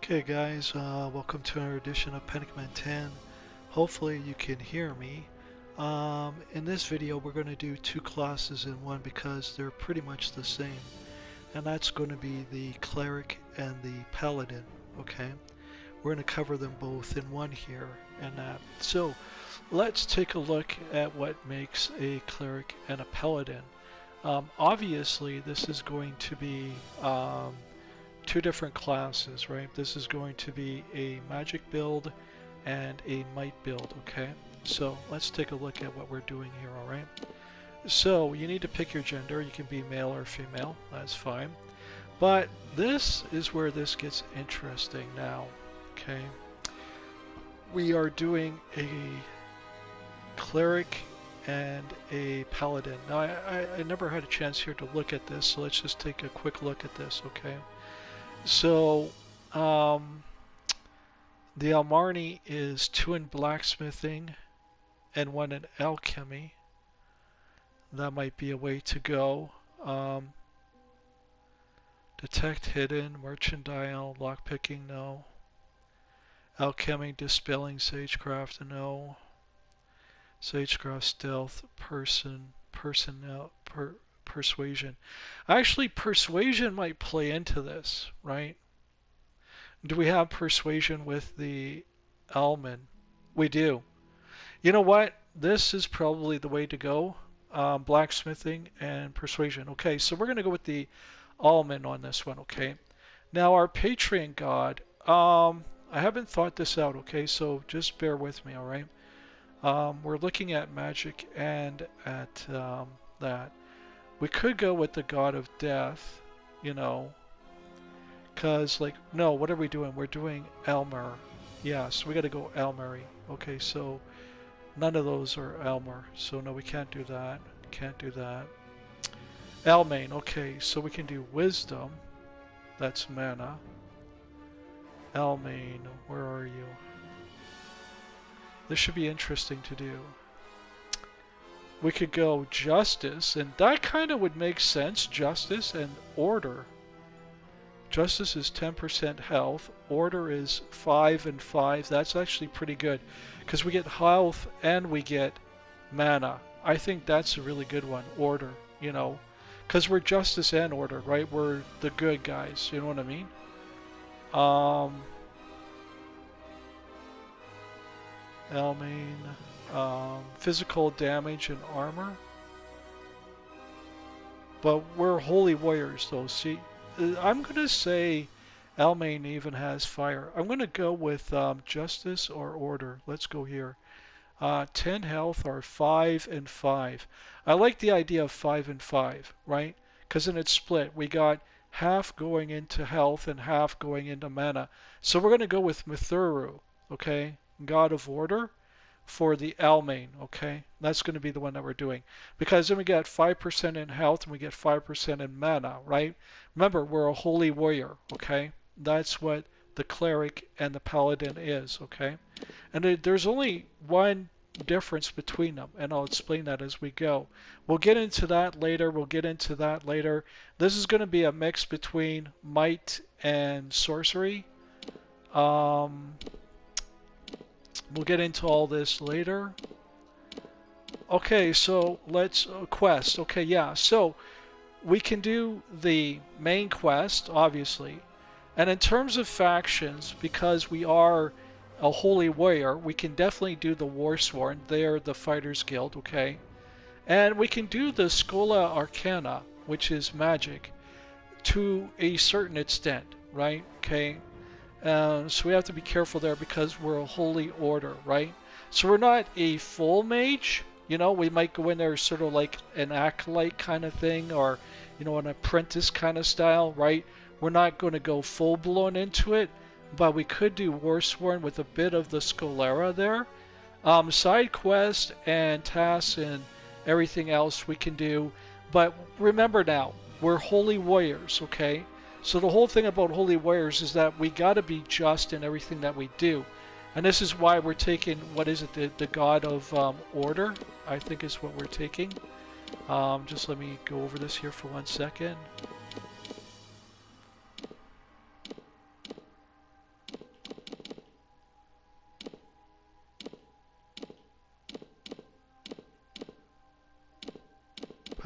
Okay guys, welcome to another edition of Pentiment 10. Hopefully you can hear me. In this video we're going to do two classes in one because they're pretty much the same. And that's going to be the Cleric and the Paladin, okay? We're going to cover them both in one here and that. So let's take a look at what makes a Cleric and a Paladin. Obviously this is going to be two different classes, right? This is going to be a magic build and a might build, okay? So let's take a look at what we're doing here, alright? So you need to pick your gender. You can be male or female, that's fine. But this is where this gets interesting now, okay? We are doing a cleric and a paladin. Now I never had a chance here to look at this, so let's just take a quick look at this, okay? So, the Almarni is 2 in blacksmithing and 1 in alchemy. That might be a way to go. Detect hidden, mercantile, lockpicking, no. Alchemy, dispelling, sagecraft, no. Sagecraft, stealth, persuasion. Actually, persuasion might play into this, right? Do we have persuasion with the almond? We do. You know what? This is probably the way to go. Blacksmithing and persuasion. Okay, so we're going to go with the almond on this one, okay? Now, our Patreon god, I haven't thought this out, okay? So just bear with me, all right? We're looking at magic and at that. We could go with the god of death, you know, because, like, no, what are we doing? We're doing Elmer. Yeah, so we got to go Elmery. Okay, so none of those are Elmer. So, no, we can't do that. Can't do that. Elmain. Okay, so we can do Wisdom. That's mana. Elmain, where are you? This should be interesting to do. We could go Justice, and that kind of would make sense. Justice and Order. Justice is 10% health. Order is 5 and 5. That's actually pretty good because we get health and we get mana. I think that's a really good one. Order, you know, because we're Justice and Order, right? We're the good guys. You know what I mean? Elmain. Physical damage and armor. But we're holy warriors though. See, I'm going to say Elmain even has fire. I'm going to go with Justice or Order. Let's go here. 10 health or 5 and 5. I like the idea of 5 and 5, right? Because then it's split. We got half going into health and half going into mana. So we're going to go with Mithuru, okay? God of Order for the Elmain, okay? That's going to be the one that we're doing. Because then we get 5% in health and we get 5% in mana, right? Remember, we're a holy warrior, okay? That's what the cleric and the paladin is, okay? And there's only one difference between them, and I'll explain that as we go. We'll get into that later. This is going to be a mix between might and sorcery. We'll get into all this later. Okay, so let's quest. Okay, yeah, so we can do the main quest, obviously. And in terms of factions, because we are a holy warrior, we can definitely do the Warsworn. They're the Fighters Guild, okay? And we can do the Schola Arcana, which is magic, to a certain extent, right? Okay. So we have to be careful there because we're a holy order, right? So we're not a full mage, you know, we might go in there sort of like an acolyte kind of thing or, you know, an apprentice kind of style, right? We're not going to go full blown into it, but we could do Warsworn with a bit of the Scholera there. Side quest and tasks and everything else we can do. But remember now, we're holy warriors, okay? So the whole thing about holy warriors is that we got to be just in everything that we do. And this is why we're taking, what is it, the god of order, I think is what we're taking. Just let me go over this here for 1 second.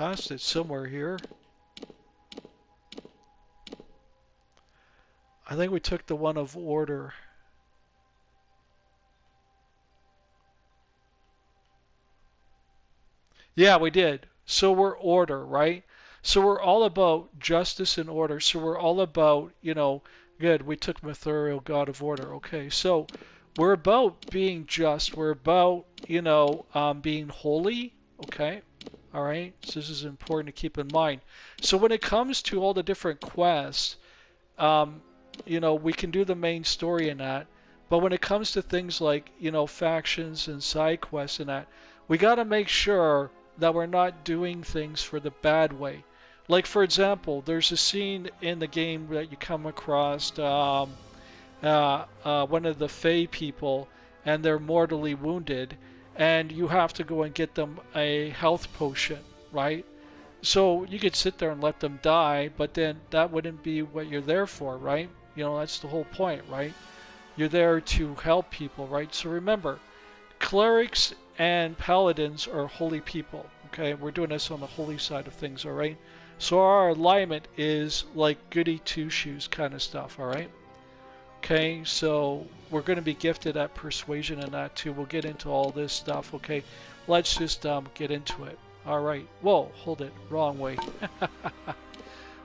past it somewhere here. I think we took the one of order. Yeah, we did. So we're order, right? So we're all about justice and order. So we're all about, good, we took Material God of Order. Okay, so we're about being just. We're about, being holy. Okay, all right. So this is important to keep in mind. So when it comes to all the different quests, um, we can do the main story in that. But when it comes to things like, factions and side quests and that, we got to make sure that we're not doing things for the bad way. Like, for example, there's a scene in the game that you come across one of the Fey people, and they're mortally wounded, and you have to go and get them a health potion, right? So you could sit there and let them die, but then that wouldn't be what you're there for, right? That's the whole point, right? You're there to help people, right? So remember, clerics and paladins are holy people, okay? We're doing this on the holy side of things, all right? So our alignment is like goody two-shoes kind of stuff, all right? Okay, so we're going to be gifted at persuasion and that too. We'll get into all this stuff, okay? Let's just get into it. All right. Whoa, hold it. Wrong way.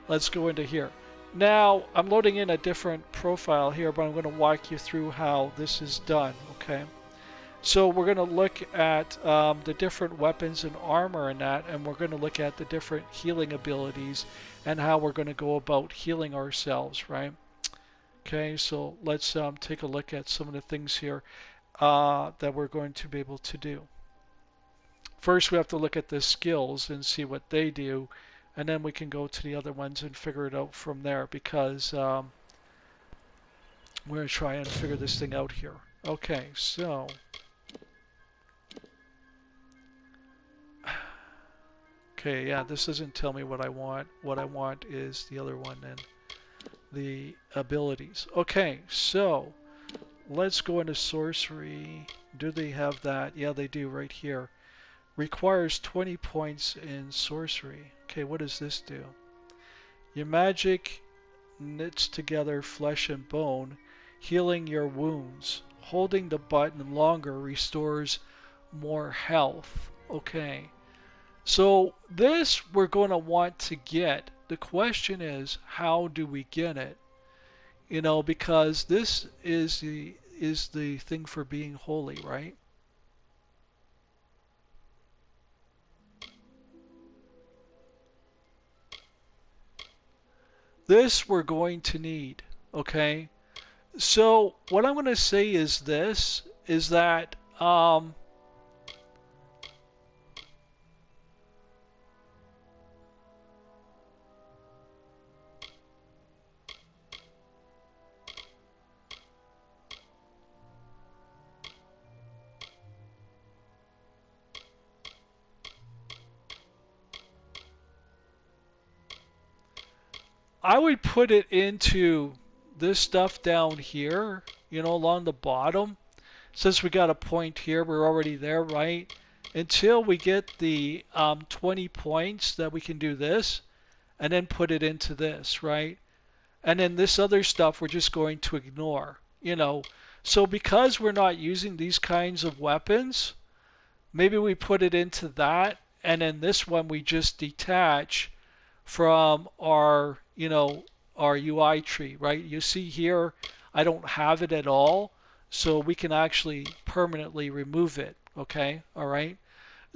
Let's go into here. Now, I'm loading in a different profile here, but I'm going to walk you through how this is done, okay? So we're going to look at the different weapons and armor and that, and we're going to look at the different healing abilities and how we're going to go about healing ourselves, right? Okay, so let's take a look at some of the things here that we're going to be able to do. First, we have to look at the skills and see what they do, and then we can go to the other ones and figure it out from there, because we're going to try and figure this thing out here. Okay, so okay, yeah, this doesn't tell me what I want. What I want is the other one and the abilities. Okay, so let's go into sorcery. Do they have that? Yeah, they do right here. Requires 20 points in sorcery. Okay, what does this do? Your magic knits together flesh and bone, healing your wounds. Holding the button longer restores more health. Okay. So this we're going to want to get. The question is, how do we get it? Because this is the thing for being holy, right? This we're going to need, okay? So what I'm going to say is this, is that I would put it into this stuff down here, along the bottom. Since we got a point here, we're already there, right? Until we get the 20 points that we can do this, and then put it into this, right? And then this other stuff we're just going to ignore, So because we're not using these kinds of weapons, maybe we put it into that, and then this one we just detach from our, our UI tree, right? You see here, I don't have it at all, so we can actually permanently remove it, okay? All right.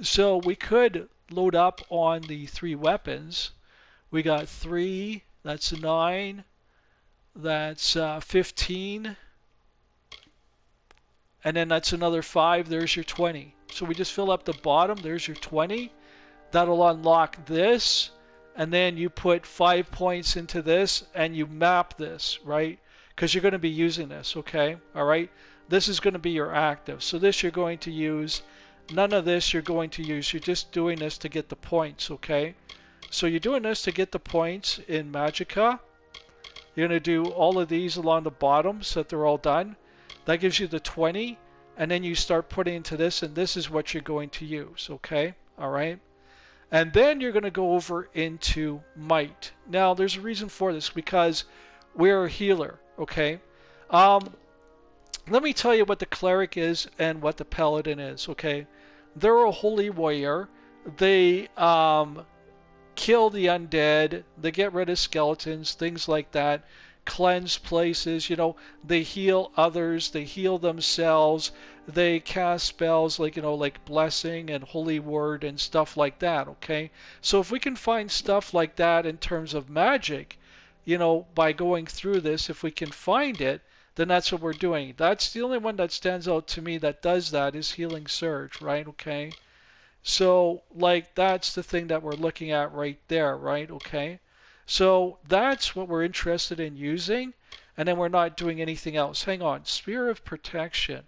So we could load up on the 3 weapons. We got 3, that's 9, that's 15, and then that's another 5, there's your 20. So we just fill up the bottom, there's your 20. That'll unlock this, and then you put 5 points into this and you map this, right? Because you're going to be using this, okay? All right? This is going to be your active. So this you're going to use. None of this you're going to use. You're just doing this to get the points, okay? So you're doing this to get the points in Magicka. You're going to do all of these along the bottom so that they're all done. That gives you the 20, and then you start putting into this, and this is what you're going to use, okay? All right? And then you're going to go over into might. Now, there's a reason for this because we're a healer, okay? Let me tell you what the cleric is and what the paladin is, okay? They're a holy warrior. They kill the undead. They get rid of skeletons, things like that. Cleanse places, you know, they heal others, they heal themselves, they cast spells like, you know, like blessing and holy word and stuff like that, okay? So if we can find stuff like that in terms of magic, you know, by going through this, if we can find it, then that's what we're doing. That's the only one that stands out to me that does that is Healing Surge, right? Okay. So, like, that's the thing that we're looking at right there, right? Okay. So that's what we're interested in using, and then we're not doing anything else. Hang on. Spear of Protection.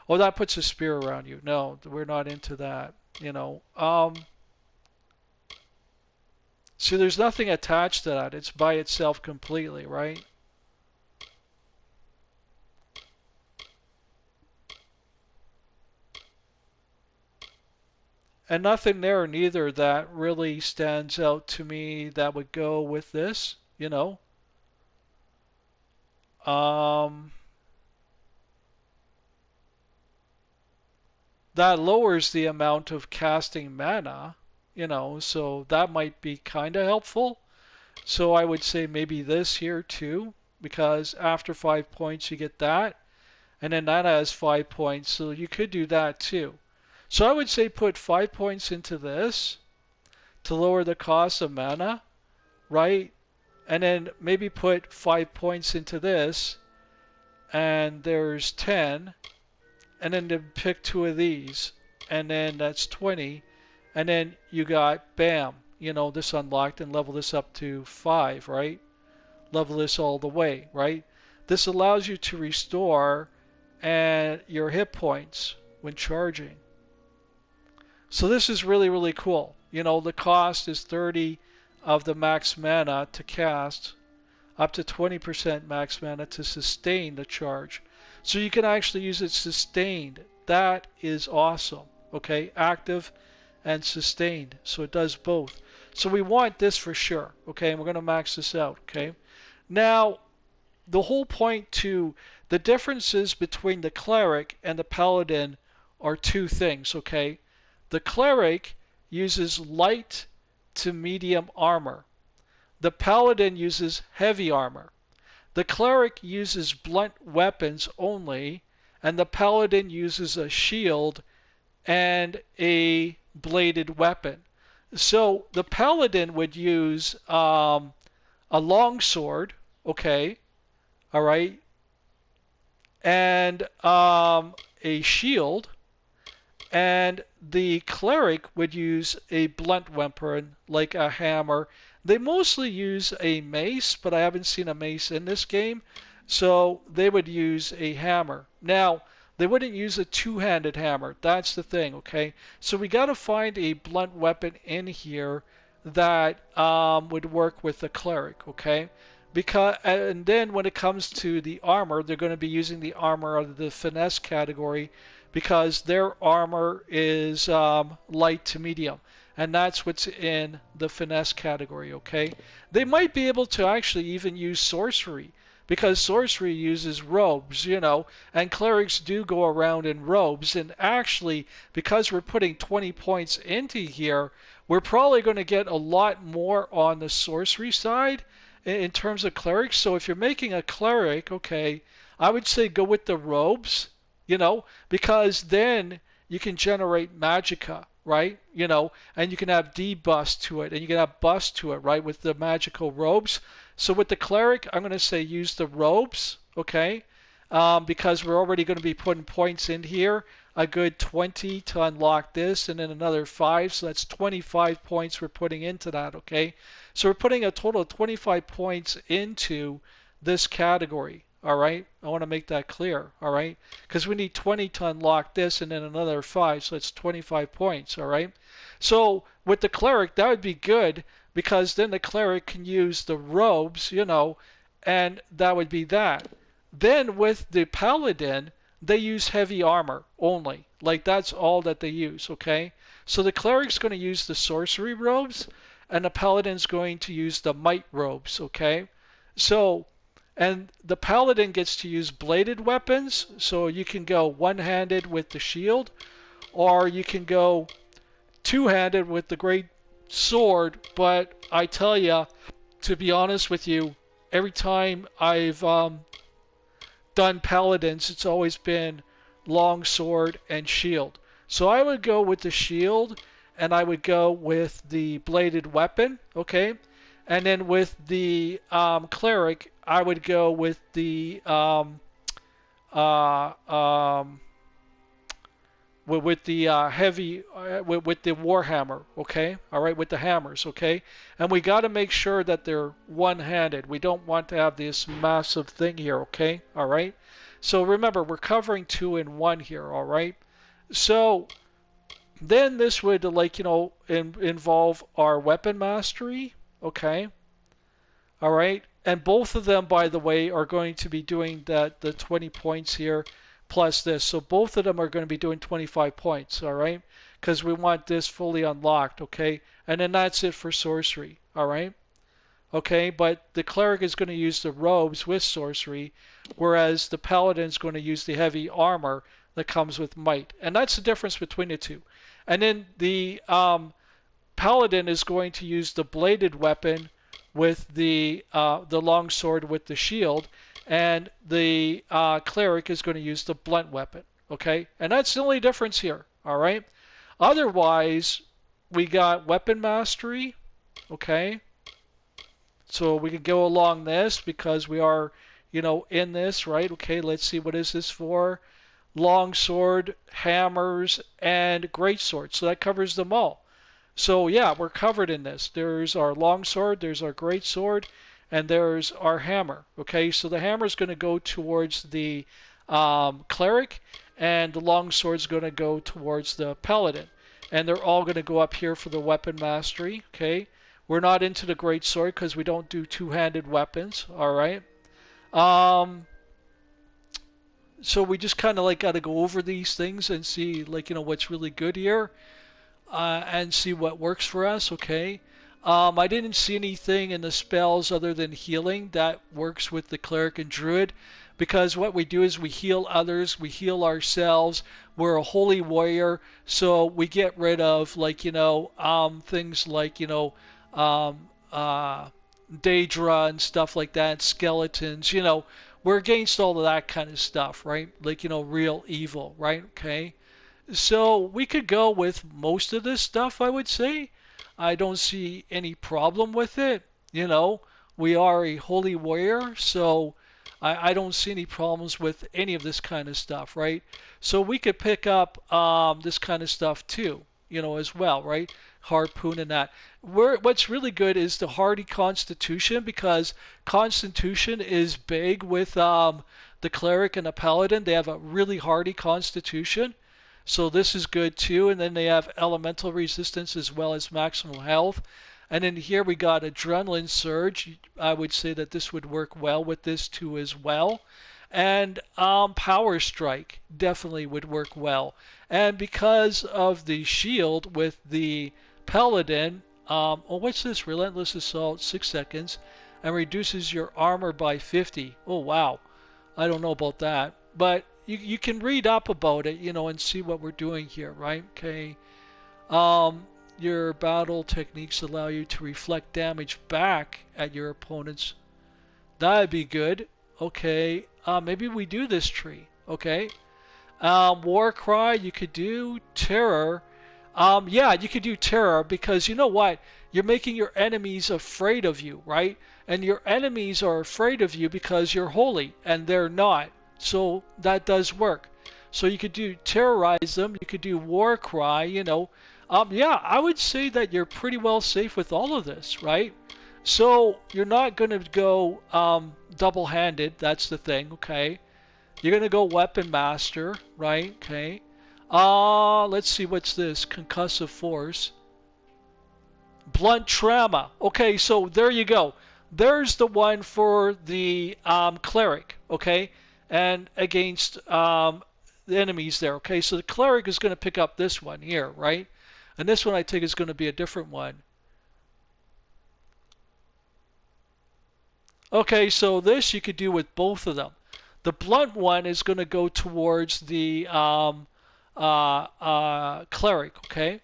Oh, that puts a spear around you. No, we're not into that, you know. See, there's nothing attached to that. It's by itself completely, right? And nothing there neither that really stands out to me that would go with this, you know. That lowers the amount of casting mana, you know, so that might be kind of helpful. So I would say maybe this here too, because after 5 points you get that, and then that has 5 points, so you could do that too. So I would say put 5 points into this to lower the cost of mana, right? And then maybe put 5 points into this, and there's 10, and then to pick two of these, and then that's 20, and then you got, bam, you know, this unlocked, and level this up to 5, right? Level this all the way, right? This allows you to restore and your hit points when charging. So this is really, really cool. You know, the cost is 30 of the max mana to cast, up to 20% max mana to sustain the charge. So you can actually use it sustained. That is awesome. Okay, active and sustained. So it does both. So we want this for sure. Okay, and we're going to max this out. Okay, now the whole point to the differences between the cleric and the paladin are two things. Okay, the cleric uses light to medium armor. The paladin uses heavy armor. The cleric uses blunt weapons only, and the paladin uses a shield and a bladed weapon. So the paladin would use a longsword, okay, all right, and a shield, and the cleric would use a blunt weapon like a hammer. They mostly use a mace, but I haven't seen a mace in this game, so they would use a hammer. Now, they wouldn't use a two-handed hammer. That's the thing, okay? So we got to find a blunt weapon in here that would work with the cleric, okay? And then when it comes to the armor, they're going to be using the armor of the finesse category because their armor is light to medium. And that's what's in the finesse category, okay? They might be able to actually even use sorcery because sorcery uses robes, you know, and clerics do go around in robes. And actually, because we're putting 20 points into here, we're probably going to get a lot more on the sorcery side in terms of clerics. So if you're making a cleric, okay, I would say go with the robes, you know, because then you can generate magicka, right? You know, and you can have debuffs to it, and you can have buffs to it, right, with the magical robes. So with the cleric, I'm going to say use the robes, okay, because we're already going to be putting points in here. A good 20 to unlock this, and then another 5, so that's 25 points we're putting into that, okay? So we're putting a total of 25 points into this category. All right, I want to make that clear, all right? Because we need 20 to unlock this and then another 5, so it's 25 points, all right? So with the cleric, that would be good because then the cleric can use the robes, you know, and that would be that. Then with the paladin, they use heavy armor only, Like that's all that they use, okay? So the cleric's going to use the sorcery robes, and the paladin's going to use the might robes, okay? So, and the paladin gets to use bladed weapons, so you can go one-handed with the shield, or you can go two-handed with the great sword. But I tell you, to be honest with you, every time I've done paladins, it's always been long sword and shield. So I would go with the shield, and I would go with the bladed weapon, okay? And then with the cleric, I would go with the uh, um, heavy with the warhammer, okay? All right, with the hammers, okay? And we got to make sure that they're one-handed. We don't want to have this massive thing here, okay? All right. So remember, we're covering 2 in 1 here, all right? So then this would, like, involve our weapon mastery, okay? All right. And both of them, by the way, are going to be doing the 20 points here plus this. So both of them are going to be doing 25 points, all right? Because we want this fully unlocked, okay? And then that's it for sorcery, all right? Okay, but the cleric is going to use the robes with sorcery, whereas the paladin is going to use the heavy armor that comes with might. And that's the difference between the two. And then the paladin is going to use the bladed weapon with the long sword with the shield, and the cleric is going to use the blunt weapon. Okay, and that's the only difference here. All right. Otherwise, we got weapon mastery. Okay. So we can go along this because we are, in this, right? Okay, let's see, what is this for? Long sword, hammers, and great sword. So that covers them all. So yeah, we're covered in this. There's our long sword, there's our great sword, and there's our hammer. Okay, so the hammer is going to go towards the cleric, and the long sword is going to go towards the paladin. And they're all going to go up here for the weapon mastery. Okay. We're not into the great sword because we don't do two-handed weapons, all right? So we just kind of like got to go over these things and see, like, what's really good here, and see what works for us, okay? I didn't see anything in the spells other than healing that works with the cleric and druid, because what we do is we heal others, we heal ourselves. We're a holy warrior, so we get rid of, like, things like, Daedra and stuff like that, skeletons, we're against all of that kind of stuff, right? Like, real evil, right? Okay. So we could go with most of this stuff, I would say. I don't see any problem with it. We are a holy warrior, so I don't see any problems with any of this kind of stuff, right? So we could pick up this kind of stuff too, as well, right? Harpoon and that. What's really good is the hardy constitution, because constitution is big with the cleric and the paladin. They have a really hardy constitution, so this is good too. And then they have elemental resistance as well as maximal health. And then here we got adrenaline surge. I would say that this would work well with this too as well. And power strike definitely would work well. And because of the shield with the paladin, what's this? Relentless assault, 6 seconds, and reduces your armor by 50. Oh wow, I don't know about that, but you can read up about it, and see what we're doing here, right? Okay. Your battle techniques allow you to reflect damage back at your opponents. That'd be good. Okay. Maybe we do this tree. Okay. War cry, you could do terror. Yeah, you could do terror, because you know what? You're making your enemies afraid of you, right? And your enemies are afraid of you because you're holy, and they're not. So that does work. So you could do terrorize them. You could do war cry, Yeah, I would say that you're pretty well safe with all of this, right? So you're not going to go double-handed. That's the thing, okay? You're going to go weapon master, right? Okay. Let's see, what's this? Concussive force. Blunt trauma. Okay, so there you go. There's the one for the cleric, okay? And against the enemies there. Okay, so the cleric is going to pick up this one here, right? And this one I think is going to be a different one. Okay, so this you could do with both of them. The blunt one is going to go towards the cleric, okay?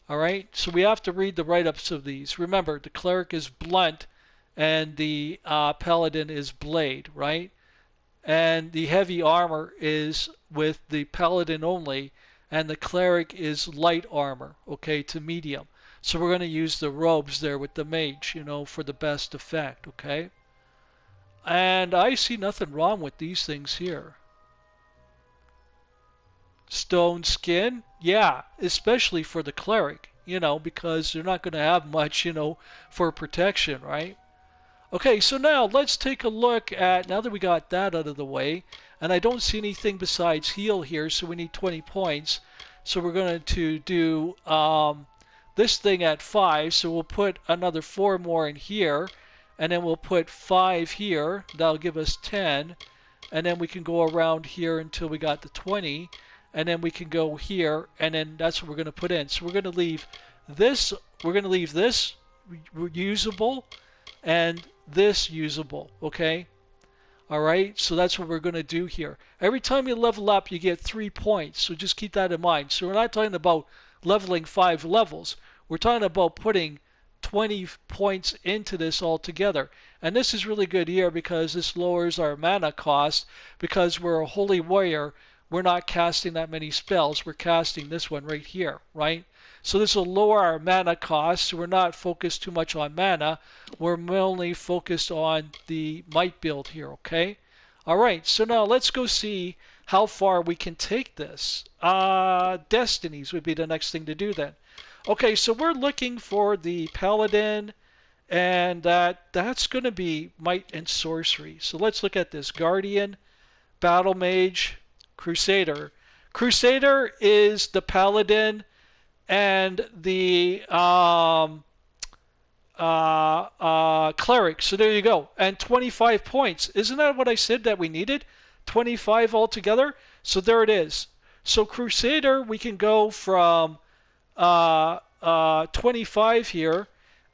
All right, so we have to read the write-ups of these. Remember, the cleric is blunt and the paladin is blade, right? And the heavy armor is with the paladin only, and the cleric is light armor, okay, to medium. So we're going to use the robes there with the mage, you know, for the best effect, okay? And I see nothing wrong with these things here. Stone skin, yeah, especially for the cleric, you know, because they're not going to have much, you know, for protection, right? Okay, so now let's take a look at, now that we got that out of the way, and I don't see anything besides heal here, so we need 20 points. So we're going to do this thing at 5, so we'll put another 4 more in here, and then we'll put 5 here. That'll give us 10, and then we can go around here until we got the 20, and then we can go here, and then that's what we're going to put in. So we're going to leave this, usable, and this usable, okay? All right, so that's what we're going to do here. Every time you level up, you get 3 points, so just keep that in mind. So we're not talking about leveling 5 levels. We're talking about putting 20 points into this altogether. And this is really good here because this lowers our mana cost. Because we're a holy warrior, we're not casting that many spells. We're casting this one right here, right? So this will lower our mana cost. So we're not focused too much on mana. We're mainly focused on the might build here, okay? All right, so now let's go see how far we can take this. Destinies would be the next thing to do then. Okay, so we're looking for the paladin, and that's going to be might and sorcery. So let's look at this. Guardian, battle mage, crusader. Crusader is the paladin and the cleric. So there you go. And 25 points. Isn't that what I said that we needed? 25 altogether. So there it is. So crusader, we can go from 25 here,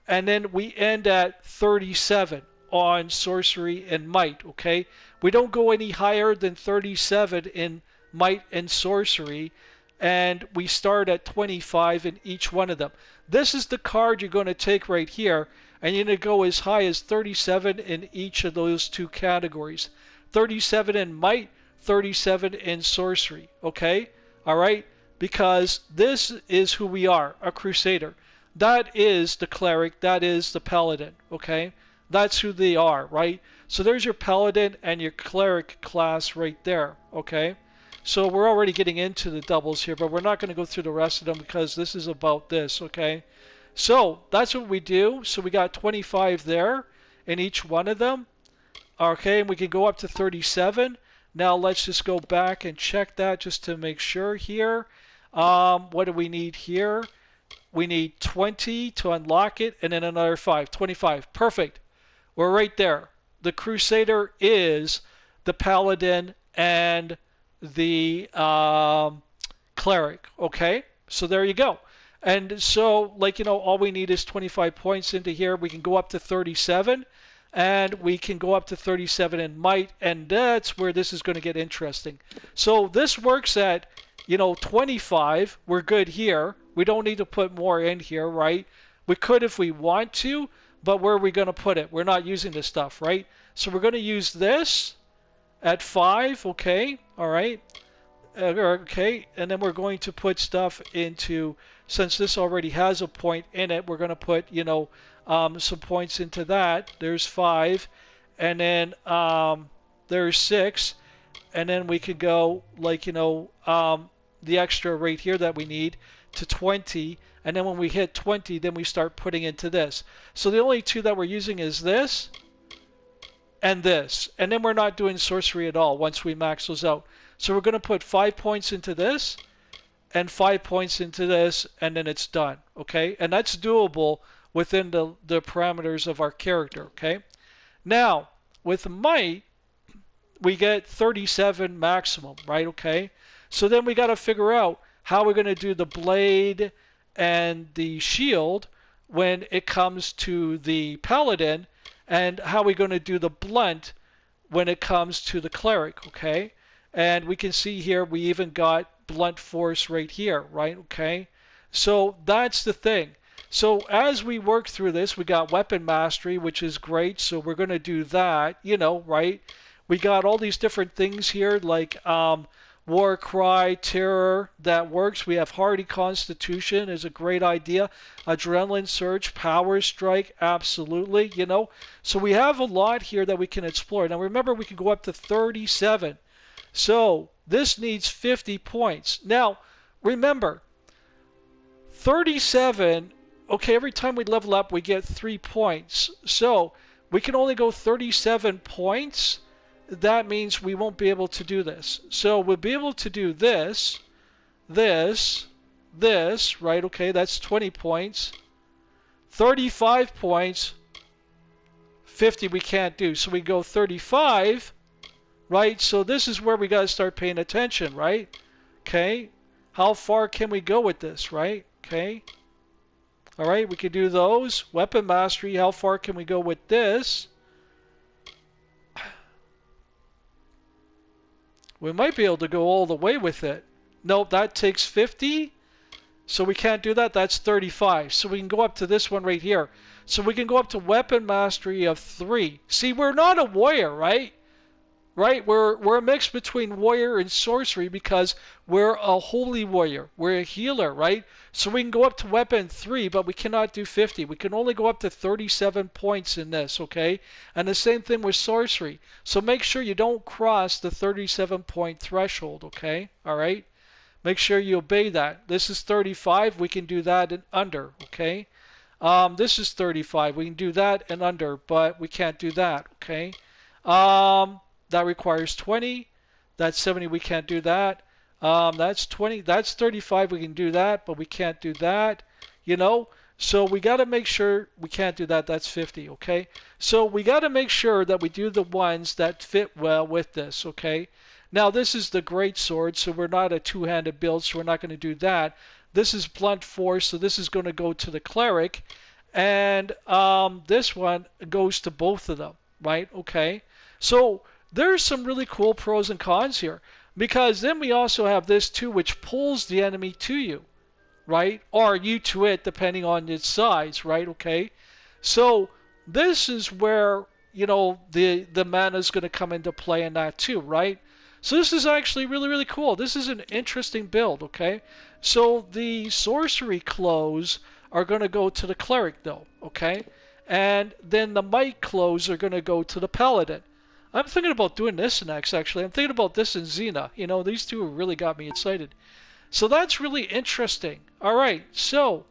and then we end at 37 on sorcery and might, okay? We don't go any higher than 37 in might and sorcery, and we start at 25 in each one of them. This is the card you're going to take right here, and you're going to go as high as 37 in each of those two categories. 37 in might, 37 in sorcery, okay? All right? Because this is who we are, a crusader. That is the cleric, that is the paladin, okay? That's who they are, right? So there's your paladin and your cleric class right there, okay? So we're already getting into the doubles here, but we're not going to go through the rest of them because this is about this, okay? So that's what we do. So we got 25 there in each one of them, okay? And we can go up to 37. Now let's just go back and check that just to make sure here. What do we need here? We need 20 to unlock it, and then another 5. 25. Perfect. We're right there. The crusader is the paladin and the cleric. Okay? So there you go. And so, like, you know, all we need is 25 points into here. We can go up to 37, and we can go up to 37 in might, and that's where this is going to get interesting. So this works at, you know, 25. We're good here. We don't need to put more in here, right? We could if we want to, but where are we going to put it? We're not using this stuff, right? So we're going to use this at 5, okay? All right. Okay, and then we're going to put stuff into, since this already has a point in it, we're going to put, you know, some points into that. There's 5, and then there's 6, and then we could go, like, you know, the extra right here that we need to 20, and then when we hit 20, then we start putting into this. So the only two that we're using is this and this, and then we're not doing sorcery at all once we max those out. So we're going to put 5 points into this and 5 points into this, and then it's done, okay? And that's doable within the parameters of our character, okay? Now, with might, we get 37 maximum, right, okay? So then we got to figure out how we're going to do the blade and the shield when it comes to the paladin, and how we're going to do the blunt when it comes to the cleric, okay? And we can see here we even got blunt force right here, right? Okay, so that's the thing. So as we work through this, we got weapon mastery, which is great. So we're going to do that, you know, right? We got all these different things here like war cry, terror, that works. We have hardy constitution is a great idea. Adrenaline surge, power strike, absolutely, you know. So we have a lot here that we can explore. Now remember, we can go up to 37. So this needs 50 points. Now remember, 37, okay, every time we level up we get 3 points. So we can only go 37 points. That means we won't be able to do this. So we'll be able to do this, this, right? Okay, that's 20 points. 35 points, 50 we can't do. So we go 35, right? So this is where we got to start paying attention, right? Okay, how far can we go with this, right? Okay, all right, we can do those. Weapon mastery, how far can we go with this? We might be able to go all the way with it. Nope, that takes 50. So we can't do that. That's 35. So we can go up to this one right here. So we can go up to weapon mastery of 3. See, we're not a warrior, right? Right? We're a mix between warrior and sorcery because we're a holy warrior. We're a healer, right? So we can go up to weapon 3, but we cannot do 50. We can only go up to 37 points in this, okay? And the same thing with sorcery. So make sure you don't cross the 37 point threshold, okay? All right? Make sure you obey that. This is 35. We can do that and under, okay? This is 35. We can do that and under, but we can't do that, okay? That requires 20. That's 70. We can't do that. That's 20. That's 35. We can do that, but we can't do that. You know? So we got to make sure we can't do that. That's 50. Okay? So we got to make sure that we do the ones that fit well with this. Okay? Now this is the great sword, so we're not a two-handed build, so we're not going to do that. This is blunt force, so this is going to go to the cleric. And this one goes to both of them. Right? Okay? So there's some really cool pros and cons here, because then we also have this too, which pulls the enemy to you, right? Or you to it, depending on its size, right? Okay, so this is where, you know, the mana is going to come into play in that too, right? So this is actually really, really cool. This is an interesting build, okay? So the sorcery clothes are going to go to the cleric though, okay? And then the might clothes are going to go to the paladin. I'm thinking about doing this next, actually. I'm thinking about this in Xena. You know, these two really got me excited. So that's really interesting. All right, so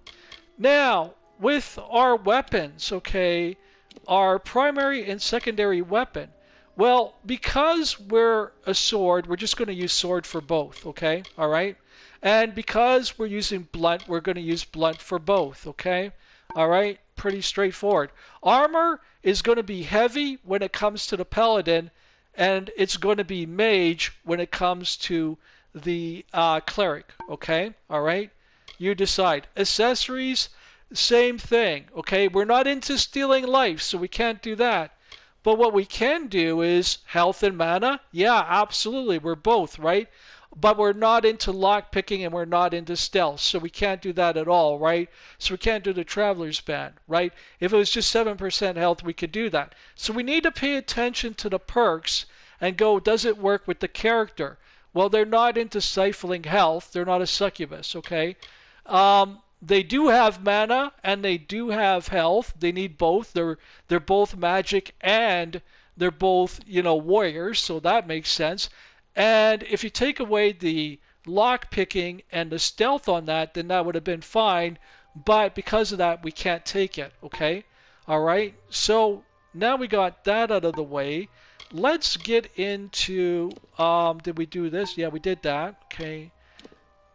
now with our weapons, okay, our primary and secondary weapon. Well, because we're a sword, we're just going to use sword for both, okay? All right? And because we're using blunt, we're going to use blunt for both, okay? All right? Pretty straightforward. Armor is going to be heavy when it comes to the paladin, and it's going to be mage when it comes to the cleric, okay? All right? You decide. Accessories, same thing, okay? We're not into stealing life, so we can't do that. But what we can do is health and mana. Yeah, absolutely. We're both, right? But we're not into lockpicking and we're not into stealth, so we can't do that at all, right? So we can't do the Traveler's Band, right? If it was just 7% health, we could do that. So we need to pay attention to the perks and go, does it work with the character? Well, they're not into siphoning health. They're not a succubus, okay? They do have mana and they do have health. They need both. They're both magic and they're both, you know, warriors, so that makes sense. And if you take away the lock picking and the stealth on that, then that would have been fine. But because of that, we can't take it. Okay? All right. So now we got that out of the way. Let's get into, did we do this? Yeah, we did that. Okay.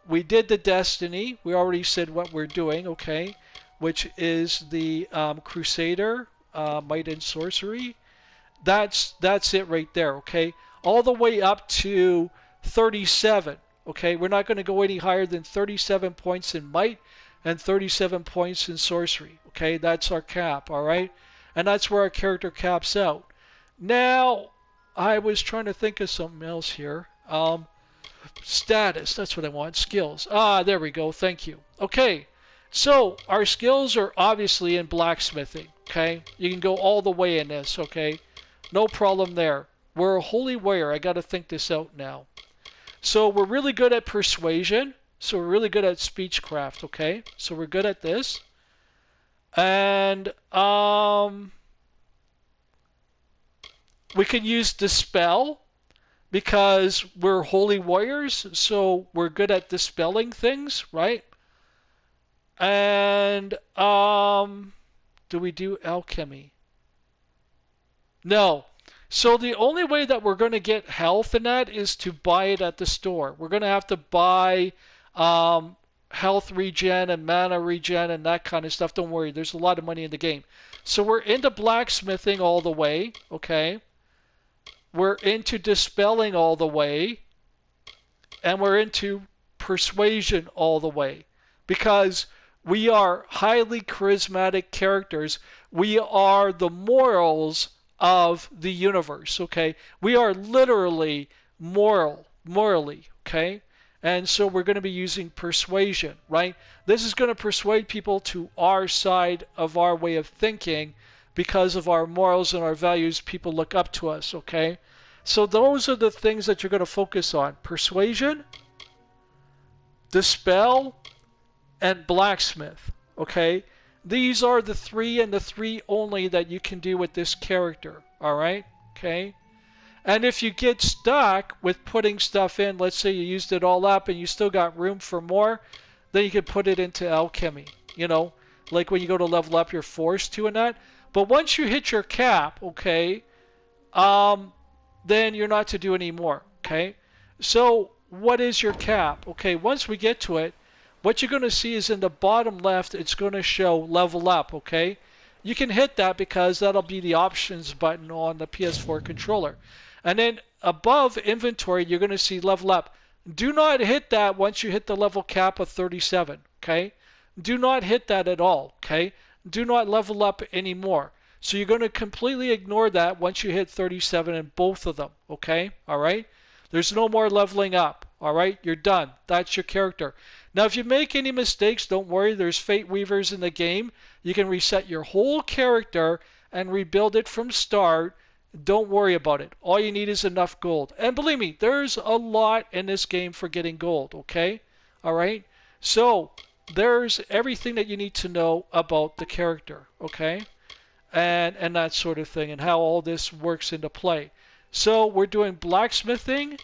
We did the Destiny. We already said what we're doing. Okay. Which is the Crusader, Might and Sorcery. That's it right there. Okay. All the way up to 37. Okay, we're not going to go any higher than 37 points in might and 37 points in sorcery. Okay, that's our cap, all right? And that's where our character caps out. Now, I was trying to think of something else here. Status, that's what I want. Skills. Ah, there we go. Thank you. Okay, so our skills are obviously in blacksmithing. Okay, you can go all the way in this. Okay, no problem there. We're a holy warrior. I got to think this out now. So we're really good at persuasion. So we're really good at speechcraft. Okay, so we're good at this. And we can use dispel because we're holy warriors, so we're good at dispelling things, right? And do we do alchemy? No. So the only way that we're going to get health in that is to buy it at the store. We're going to have to buy health regen and mana regen and that kind of stuff. Don't worry, there's a lot of money in the game. So we're into blacksmithing all the way, okay? We're into dispelling all the way, and we're into persuasion all the way, because we are highly charismatic characters. We are the morals of the universe, okay? We are literally morally, okay? And so we're going to be using persuasion, right? This is going to persuade people to our side of our way of thinking because of our morals and our values. People look up to us, okay? So those are the things that you're going to focus on. Persuasion, dispel, and blacksmith, okay? These are the three and the three only that you can do with this character, alright? Okay? And if you get stuck with putting stuff in, let's say you used it all up and you still got room for more, then you can put it into alchemy, you know? Like when you go to level up, you're forced to in that. But once you hit your cap, okay, then you're not to do any more, okay? So what is your cap? Okay, once we get to it, what you're going to see is in the bottom left, it's going to show level up, okay? You can hit that because that'll be the options button on the PS4 controller. And then above inventory, you're going to see level up. Do not hit that once you hit the level cap of 37, okay? Do not hit that at all, okay? Do not level up anymore. So you're going to completely ignore that once you hit 37 in both of them, okay? All right? There's no more leveling up, all right? You're done. That's your character. Now, if you make any mistakes, don't worry. There's Fate Weavers in the game. You can reset your whole character and rebuild it from start. Don't worry about it. All you need is enough gold. And believe me, there's a lot in this game for getting gold, okay? All right? So there's everything that you need to know about the character, okay? And that sort of thing, and how all this works into play. So we're doing blacksmithing,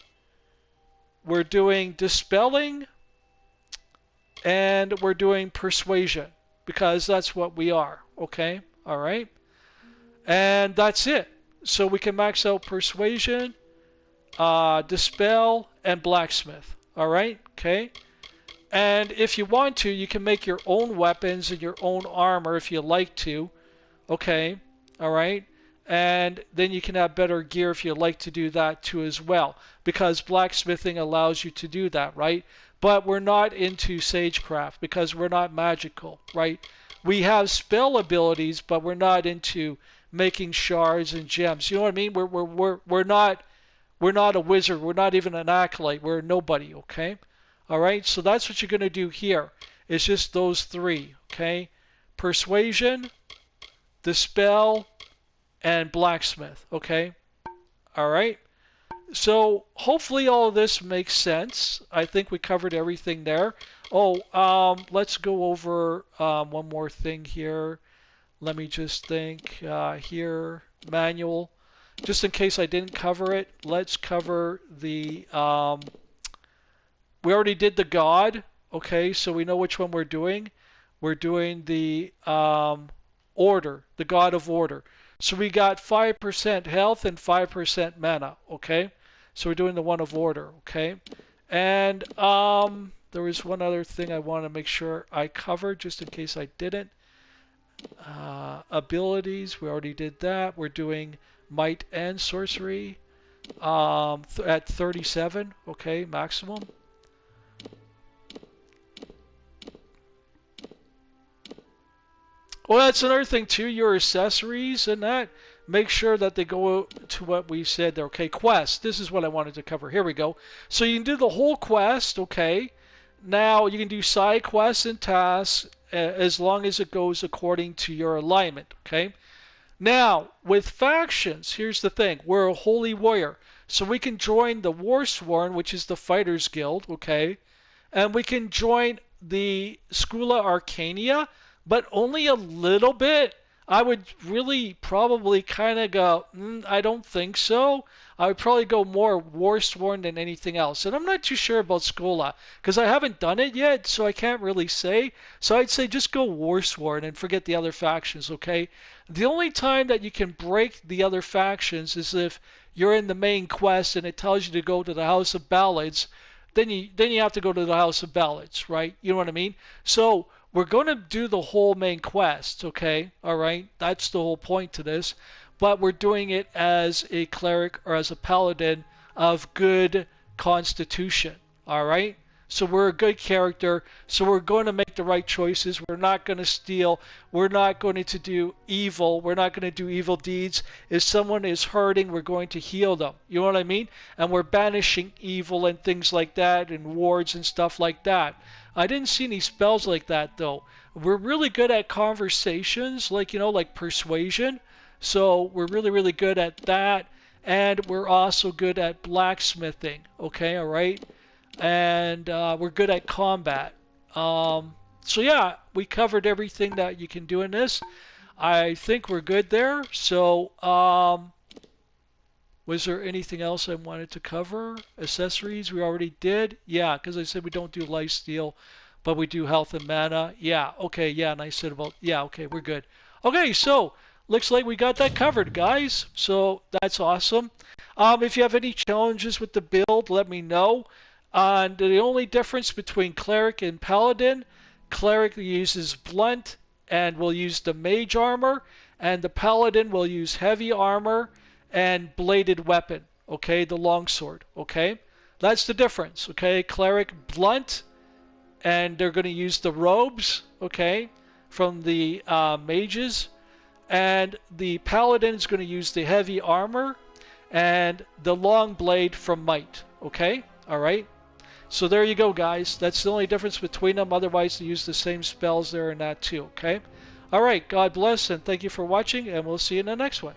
we're doing dispelling, and we're doing persuasion, because that's what we are, okay? All right? And that's it. So we can max out persuasion, dispel, and blacksmith, all right? Okay? And if you want to, you can make your own weapons and your own armor if you like to, okay? All right? And then you can have better gear if you like to do that too as well, because blacksmithing allows you to do that, right? But we're not into sagecraft because we're not magical, right? We have spell abilities, but we're not into making shards and gems. You know what I mean? We're not a wizard. We're not even an acolyte. We're nobody, okay? All right? So that's what you're going to do here. It's just those three, okay? Persuasion, dispel, and blacksmith, okay? All right? So hopefully all of this makes sense. I think we covered everything there. Oh, let's go over one more thing here. Let me just think here. Manual. Just in case I didn't cover it, let's cover the... we already did the god. Okay, so we know which one we're doing. We're doing the order, the god of order. So we got 5% health and 5% mana, okay? So we're doing the one of order, okay? And there was one other thing I want to make sure I covered, just in case I didn't. Abilities, we already did that. We're doing might and sorcery at 37, okay, maximum. Well, that's another thing too. Your accessories and that, make sure that they go to what we said there. Okay, quest. This is what I wanted to cover. Here we go. So you can do the whole quest. Okay. Now you can do side quests and tasks as long as it goes according to your alignment. Okay. Now with factions, here's the thing. We're a holy warrior, so we can join the Warsworn, which is the Fighters Guild. Okay, and we can join the Schoola Arcania, but only a little bit. I would really probably kind of go, I don't think so. I would probably go more Warsworn than anything else. And I'm not too sure about Schola because I haven't done it yet, so I can't really say. So I'd say just go Warsworn and forget the other factions, okay? The only time that you can break the other factions is if you're in the main quest and it tells you to go to the House of Ballads, then you have to go to the House of Ballads, right? You know what I mean? So we're going to do the whole main quest, okay? All right, that's the whole point to this. But we're doing it as a cleric or as a paladin of good constitution, all right? So we're a good character, so we're going to make the right choices. We're not going to steal. We're not going to do evil. We're not going to do evil deeds. If someone is hurting, we're going to heal them. You know what I mean? And we're banishing evil and things like that and wards and stuff like that. I didn't see any spells like that though. We're really good at conversations, like, like persuasion. So we're really, really good at that. And we're also good at blacksmithing. Okay, all right? And we're good at combat. So yeah, we covered everything that you can do in this. I think we're good there. So was there anything else I wanted to cover? Accessories we already did. Yeah, because I said we don't do lifesteal, but we do health and mana. Yeah, okay, yeah, and I said about, yeah, okay, we're good. Okay, so looks like we got that covered, guys. So that's awesome. If you have any challenges with the build, let me know. The only difference between Cleric and Paladin, Cleric uses blunt and will use the mage armor, and the Paladin will use heavy armor and bladed weapon, okay, the longsword, okay? That's the difference, okay? Cleric blunt, and they're going to use the robes, okay, from the mages, and the Paladin is going to use the heavy armor and the long blade from might, okay? All right? So there you go, guys. That's the only difference between them. Otherwise, they use the same spells there and that too, okay? All right, God bless, and thank you for watching, and we'll see you in the next one.